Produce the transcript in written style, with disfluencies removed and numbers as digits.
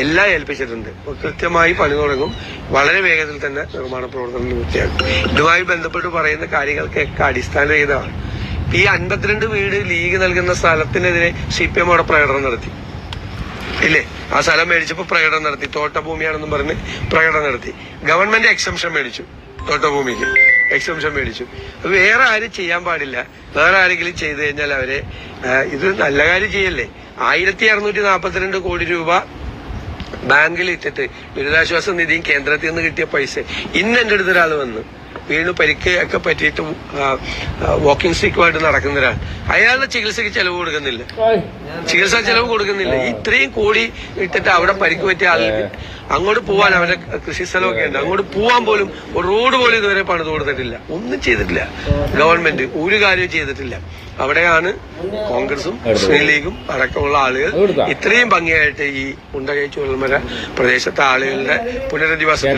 എല്ലാം ഏൽപ്പിച്ചിട്ടുണ്ട്. കൃത്യമായി പണി തുടങ്ങും. വളരെ വേഗത്തിൽ തന്നെ നിർമ്മാണ പ്രവർത്തനം പൂർത്തിയാക്കും. ഇതുമായി ബന്ധപ്പെട്ട് പറയുന്ന കാര്യങ്ങൾക്കൊക്കെ അടിസ്ഥാനരഹിതമാണ്. ഈ 52 വീട് ലീഗ് നൽകുന്ന സ്ഥലത്തിനെതിരെ CPM അവിടെ പ്രകടനം നടത്തി ഇല്ലേ? ആ സ്ഥലം മേടിച്ചപ്പോ പ്രകടനം നടത്തി. തോട്ടഭൂമിയാണെന്നും പറഞ്ഞ് പ്രകടനം നടത്തി. ഗവൺമെന്റ് എക്സംഷൻ മേടിച്ചു, തോട്ടഭൂമിക്ക് എക്സംഷൻ മേടിച്ചു. അത് വേറെ ആരും ചെയ്യാൻ പാടില്ല. വേറെ ആരെങ്കിലും ചെയ്തു കഴിഞ്ഞാൽ അവരെ ഇത് നല്ല കാര്യം ചെയ്യല്ലേ. 1642 കോടി രൂപ ബാങ്കിൽ ഇട്ടിട്ട് ദുരിതാശ്വാസ നിധിയും കേന്ദ്രത്തിൽ നിന്ന് കിട്ടിയ പൈസ ഇന്ന് എന്റെ അടുത്ത് ഒരാൾ വന്ന് വീണ് പരിക്ക് ഒക്കെ പറ്റിയിട്ട് വാക്കിംഗ് സ്റ്റിക്കുമായിട്ട് നടക്കുന്ന ഒരാൾ, അയാളുടെ ചികിത്സയ്ക്ക് ചെലവ് കൊടുക്കുന്നില്ല, ചികിത്സാ ചെലവ് കൊടുക്കുന്നില്ല. ഇത്രയും കോടി ഇട്ടിട്ട് അവിടെ പരിക്ക് പറ്റിയ ആളുകൾക്ക് അങ്ങോട്ട് പോവാൻ, അവരുടെ കൃഷി സ്ഥലമൊക്കെ ഉണ്ട്, അങ്ങോട്ട് പോവാൻ പോലും റോഡ് പോലും ഇതുവരെ പണിത് കൊടുത്തിട്ടില്ല. ഒന്നും ചെയ്തിട്ടില്ല ഗവൺമെന്റ്, ഒരു കാര്യവും ചെയ്തിട്ടില്ല. അവിടെയാണ് കോൺഗ്രസും മുസ്ലിം ലീഗും അടക്കമുള്ള ആളുകൾ ഇത്രയും ഭംഗിയായിട്ട് ഈ മുണ്ടകൈ ചുഴൽമല പ്രദേശത്തെ ആളുകളുടെ പുനരധിവാസത്തിന്